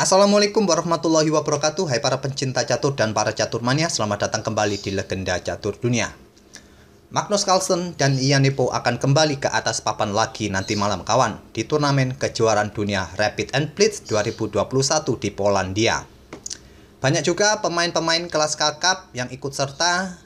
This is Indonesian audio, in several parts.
Assalamualaikum warahmatullahi wabarakatuh. Hai para pencinta catur dan para catur mania, selamat datang kembali di Legenda Catur Dunia. Magnus Carlsen dan Ian Nepomuk akan kembali ke atas papan lagi nanti malam kawan di turnamen kejuaraan dunia Rapid and Blitz 2021 di Polandia. Banyak juga pemain-pemain kelas kakap yang ikut serta,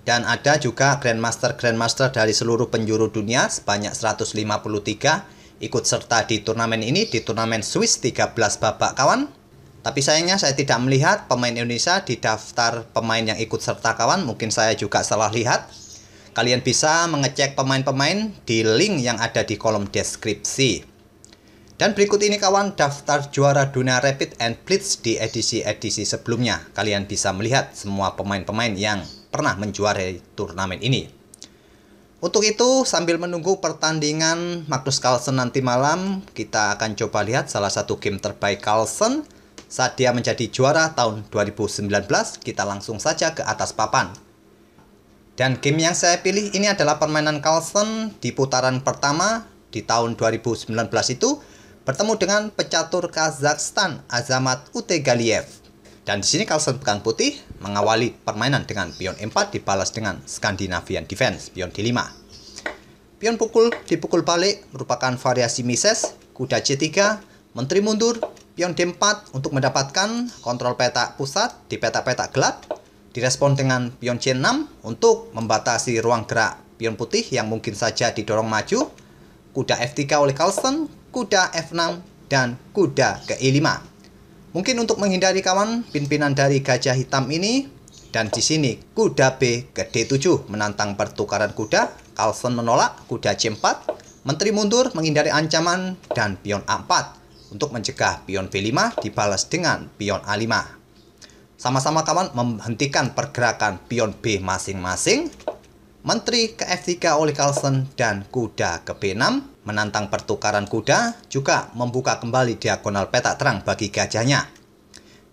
dan ada juga Grandmaster dari seluruh penjuru dunia sebanyak 153 ikut serta di turnamen ini, di turnamen Swiss 13 babak kawan. Tapi sayangnya saya tidak melihat pemain Indonesia di daftar pemain yang ikut serta kawan. Mungkin saya juga salah lihat. Kalian bisa mengecek pemain-pemain di link yang ada di kolom deskripsi. Dan berikut ini kawan daftar juara dunia Rapid and Blitz di edisi-edisi sebelumnya. Kalian bisa melihat semua pemain-pemain yang pernah menjuarai turnamen ini. Untuk itu, sambil menunggu pertandingan Magnus Carlsen nanti malam, kita akan coba lihat salah satu game terbaik Carlsen saat dia menjadi juara tahun 2019. Kita langsung saja ke atas papan. Dan game yang saya pilih ini adalah permainan Carlsen di putaran pertama di tahun 2019 itu bertemu dengan pecatur Kazakhstan Azamat Utegaliev. Dan di sini Carlsen pegang putih mengawali permainan dengan pion E4 dibalas dengan Scandinavian Defense, pion D5. Pion dipukul balik merupakan variasi Mises, kuda C3, menteri mundur, pion D4 untuk mendapatkan kontrol petak pusat di petak-petak gelap. Direspon dengan pion C6 untuk membatasi ruang gerak pion putih yang mungkin saja didorong maju. Kuda F3 oleh Carlsen, kuda F6, dan kuda ke E5. Mungkin untuk menghindari kawan pimpinan dari gajah hitam ini, dan di sini kuda B ke D7 menantang pertukaran kuda. Carlsen menolak, kuda C4, menteri mundur menghindari ancaman, dan pion A4 untuk mencegah pion B5 dibalas dengan pion A5. Sama-sama kawan menghentikan pergerakan pion B masing-masing. Menteri ke F3 oleh Carlsen dan kuda ke B6 menantang pertukaran kuda, juga membuka kembali diagonal petak terang bagi gajahnya.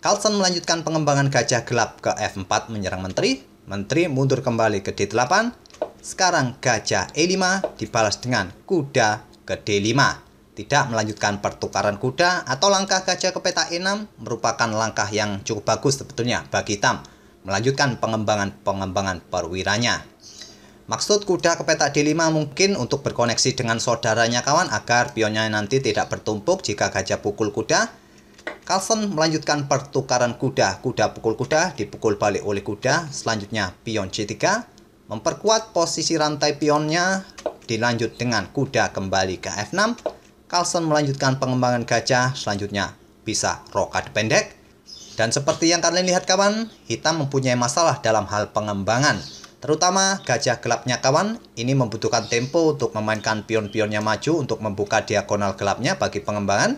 Carlsen melanjutkan pengembangan gajah gelap ke F4 menyerang menteri. Menteri mundur kembali ke D8. Sekarang gajah E5 dibalas dengan kuda ke D5. Tidak melanjutkan pertukaran kuda atau langkah gajah ke petak E6 merupakan langkah yang cukup bagus sebetulnya bagi hitam, melanjutkan pengembangan perwiranya. Maksud kuda ke petak D5 mungkin untuk berkoneksi dengan saudaranya kawan agar pionnya nanti tidak bertumpuk jika gajah pukul kuda. Carlsen melanjutkan pertukaran kuda. Kuda pukul kuda dipukul balik oleh kuda. Selanjutnya pion C3. Memperkuat posisi rantai pionnya dilanjut dengan kuda kembali ke F6. Carlsen melanjutkan pengembangan gajah. Selanjutnya bisa rokade pendek. Dan seperti yang kalian lihat kawan, hitam mempunyai masalah dalam hal pengembangan. Terutama gajah gelapnya kawan, ini membutuhkan tempo untuk memainkan pion-pionnya maju untuk membuka diagonal gelapnya bagi pengembangan.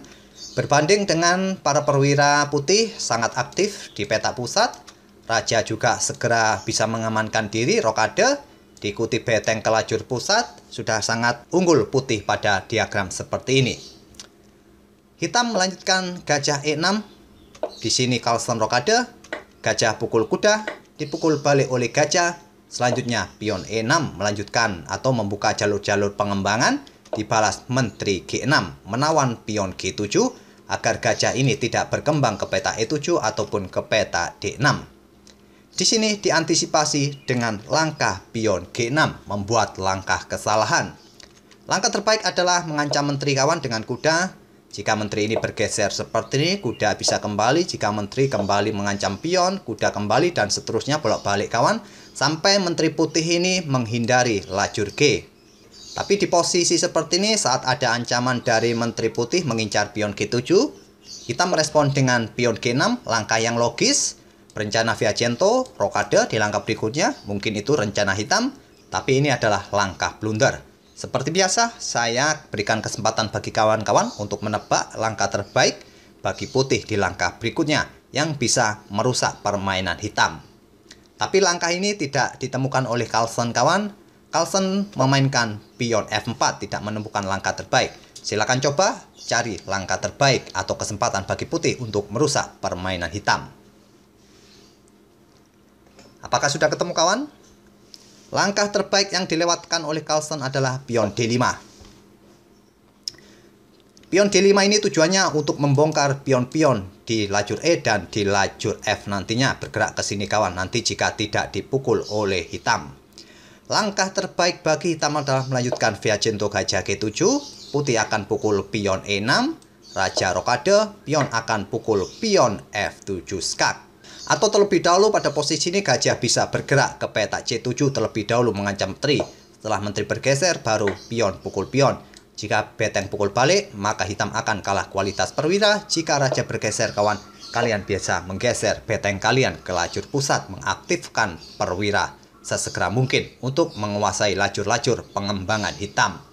Berbanding dengan para perwira putih sangat aktif di petak pusat. Raja juga segera bisa mengamankan diri, rokade, diikuti beteng ke lajur pusat. Sudah sangat unggul putih pada diagram seperti ini. Hitam melanjutkan gajah E6. Di sini Carlsen rokade, gajah pukul kuda, dipukul balik oleh gajah. Selanjutnya pion E6 melanjutkan atau membuka jalur-jalur pengembangan, dibalas menteri G6 menawan pion G7 agar gajah ini tidak berkembang ke peta E7 ataupun ke peta D6. Di sini diantisipasi dengan langkah pion G6 membuat langkah kesalahan. Langkah terbaik adalah mengancam menteri kawan dengan kuda. Jika menteri ini bergeser seperti ini, kuda bisa kembali. Jika menteri kembali mengancam pion, kuda kembali, dan seterusnya bolak-balik kawan, sampai menteri putih ini menghindari lajur G. Tapi di posisi seperti ini, saat ada ancaman dari menteri putih mengincar pion G7, kita merespon dengan pion G6, langkah yang logis. Rencana Viajento, rokade di langkah berikutnya, mungkin itu rencana hitam, tapi ini adalah langkah blunder. Seperti biasa, saya berikan kesempatan bagi kawan-kawan untuk menebak langkah terbaik bagi putih di langkah berikutnya yang bisa merusak permainan hitam. Tapi langkah ini tidak ditemukan oleh Carlsen kawan. Carlsen memainkan pion F4, tidak menemukan langkah terbaik. Silakan coba cari langkah terbaik atau kesempatan bagi putih untuk merusak permainan hitam. Apakah sudah ketemu kawan? Langkah terbaik yang dilewatkan oleh Carlsen adalah pion D5. Pion D5 ini tujuannya untuk membongkar pion-pion di lajur E dan di lajur F nantinya bergerak ke sini kawan, nanti jika tidak dipukul oleh hitam. Langkah terbaik bagi hitam adalah melanjutkan Fianchetto gajah G7, putih akan pukul pion E6, raja rokade, pion akan pukul pion F7 skak. Atau terlebih dahulu pada posisi ini gajah bisa bergerak ke petak C7 terlebih dahulu mengancam menteri. Setelah menteri bergeser baru pion pukul pion. Jika beteng pukul balik, maka hitam akan kalah kualitas perwira. Jika raja bergeser kawan, kalian biasa menggeser beteng kalian ke lajur pusat, mengaktifkan perwira sesegera mungkin untuk menguasai lajur-lajur pengembangan hitam.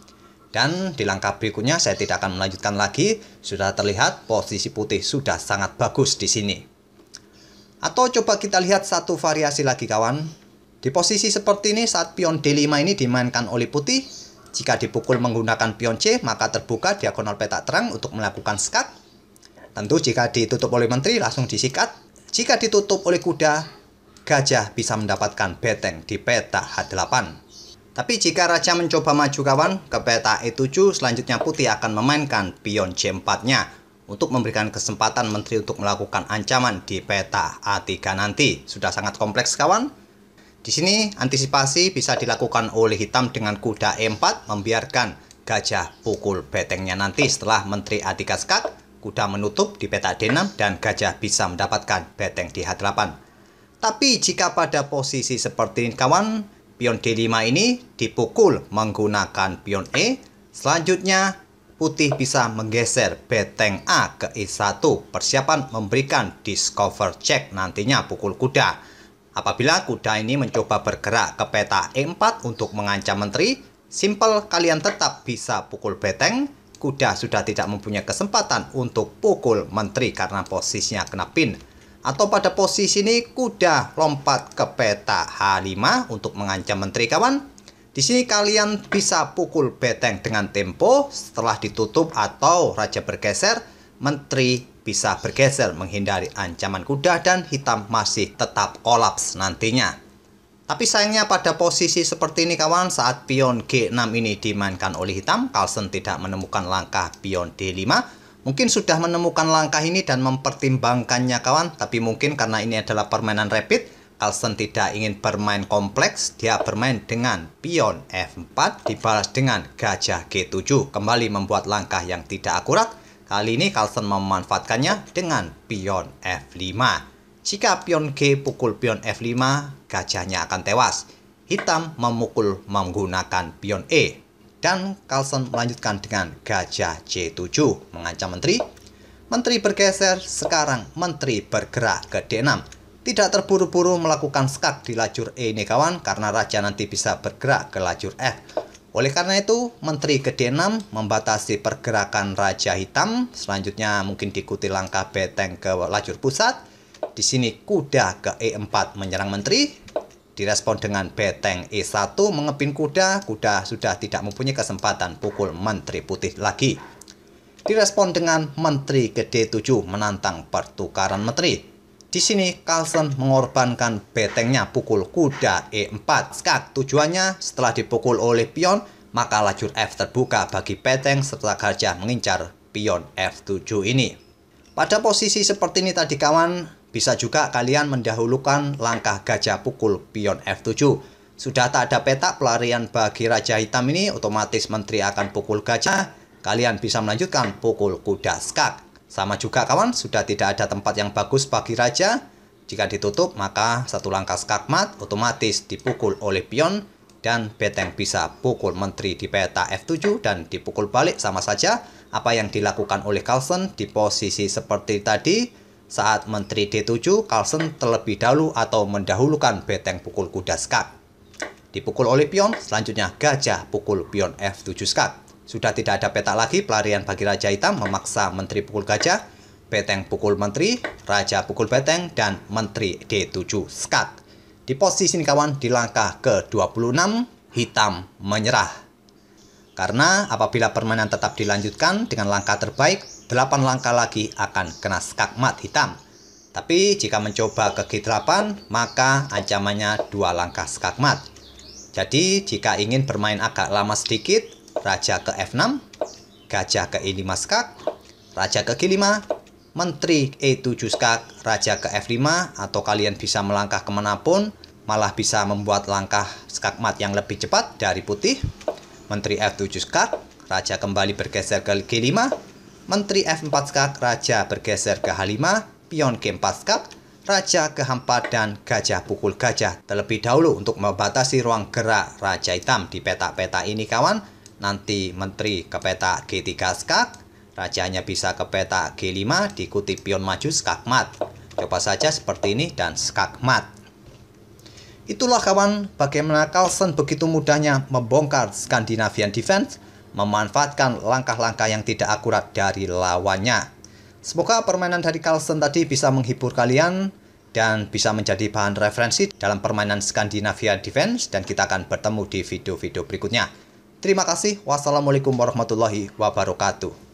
Dan di langkah berikutnya saya tidak akan melanjutkan lagi, sudah terlihat posisi putih sudah sangat bagus di sini. Atau coba kita lihat satu variasi lagi kawan. Di posisi seperti ini saat pion D5 ini dimainkan oleh putih, jika dipukul menggunakan pion C, maka terbuka diagonal petak terang untuk melakukan skak. Tentu jika ditutup oleh menteri langsung disikat. Jika ditutup oleh kuda, gajah bisa mendapatkan beteng di petak H8. Tapi jika raja mencoba maju kawan ke petak E7, selanjutnya putih akan memainkan pion C4-nya untuk memberikan kesempatan menteri untuk melakukan ancaman di petak A3 nanti. Sudah sangat kompleks kawan. Di sini antisipasi bisa dilakukan oleh hitam dengan kuda E4 membiarkan gajah pukul betengnya nanti setelah menteri A3 skak, kuda menutup di petak D6 dan gajah bisa mendapatkan beteng di H8. Tapi jika pada posisi seperti ini kawan, pion D5 ini dipukul menggunakan pion E, selanjutnya putih bisa menggeser beteng A ke E1, persiapan memberikan discover check nantinya pukul kuda. Apabila kuda ini mencoba bergerak ke peta E4 untuk mengancam menteri, simpel kalian tetap bisa pukul beteng. Kuda sudah tidak mempunyai kesempatan untuk pukul menteri karena posisinya kena pin. Atau pada posisi ini kuda lompat ke peta H5 untuk mengancam menteri kawan. Di sini kalian bisa pukul beteng dengan tempo setelah ditutup atau raja bergeser, menteri bisa bergeser menghindari ancaman kuda dan hitam masih tetap kolaps nantinya. Tapi sayangnya pada posisi seperti ini kawan, saat pion G6 ini dimainkan oleh hitam, Carlsen tidak menemukan langkah pion D5. Mungkin sudah menemukan langkah ini dan mempertimbangkannya kawan, tapi mungkin karena ini adalah permainan rapid, Carlsen tidak ingin bermain kompleks, dia bermain dengan pion F4 dibalas dengan gajah G7, kembali membuat langkah yang tidak akurat. Kali ini Carlsen memanfaatkannya dengan pion F5. Jika pion G pukul pion F5, gajahnya akan tewas. Hitam memukul menggunakan pion E. Dan Carlsen melanjutkan dengan gajah C7 mengancam menteri. Menteri bergeser, sekarang menteri bergerak ke D6. Tidak terburu-buru melakukan skak di lajur E ini kawan, karena raja nanti bisa bergerak ke lajur F. Oleh karena itu, menteri ke D6 membatasi pergerakan raja hitam. Selanjutnya mungkin diikuti langkah beteng ke lajur pusat. Di sini kuda ke E4 menyerang menteri. Direspon dengan beteng E1 mengepin kuda. Kuda sudah tidak mempunyai kesempatan pukul menteri putih lagi. Direspon dengan menteri ke D7 menantang pertukaran menteri. Di sini Carlsen mengorbankan betengnya pukul kuda E4 skak. Tujuannya setelah dipukul oleh pion, maka lajur F terbuka bagi beteng serta gajah mengincar pion F7 ini. Pada posisi seperti ini tadi kawan, bisa juga kalian mendahulukan langkah gajah pukul pion F7. Sudah tak ada petak pelarian bagi raja hitam ini, otomatis menteri akan pukul gajah. Kalian bisa melanjutkan pukul kuda skak. Sama juga kawan, sudah tidak ada tempat yang bagus bagi raja. Jika ditutup, maka satu langkah skakmat otomatis dipukul oleh pion dan beteng bisa pukul menteri di peta F7 dan dipukul balik sama saja apa yang dilakukan oleh Carlsen di posisi seperti tadi. Saat menteri D7, Carlsen terlebih dahulu atau mendahulukan beteng pukul kuda skak. Dipukul oleh pion, selanjutnya gajah pukul pion F7 skak. Sudah tidak ada petak lagi, pelarian bagi raja hitam memaksa menteri pukul gajah, beteng pukul menteri, raja pukul beteng, dan menteri D7 skak. Di posisi ini kawan, di langkah ke-26, hitam menyerah. Karena apabila permainan tetap dilanjutkan dengan langkah terbaik, 8 langkah lagi akan kena skakmat hitam. Tapi jika mencoba ke G8, maka ancamannya 2 langkah skakmat. Jadi jika ingin bermain agak lama sedikit, raja ke F6, gajah ke E5 skak, raja ke G5, menteri E7 skak, raja ke F5, atau kalian bisa melangkah kemanapun, malah bisa membuat langkah skakmat yang lebih cepat dari putih. Menteri F7 skak, raja kembali bergeser ke G5, menteri F4 skak, raja bergeser ke H5, pion G4 skak, raja ke H4, dan gajah pukul gajah terlebih dahulu untuk membatasi ruang gerak raja hitam di peta-peta ini kawan. Nanti menteri ke peta G3 skak, rajanya bisa ke peta G5 diikuti pion maju skakmat. Coba saja seperti ini dan skakmat. Itulah kawan, bagaimana Carlsen begitu mudahnya membongkar Scandinavian Defense, memanfaatkan langkah-langkah yang tidak akurat dari lawannya. Semoga permainan dari Carlsen tadi bisa menghibur kalian dan bisa menjadi bahan referensi dalam permainan Scandinavian Defense, dan kita akan bertemu di video-video berikutnya. Terima kasih. Wassalamualaikum warahmatullahi wabarakatuh.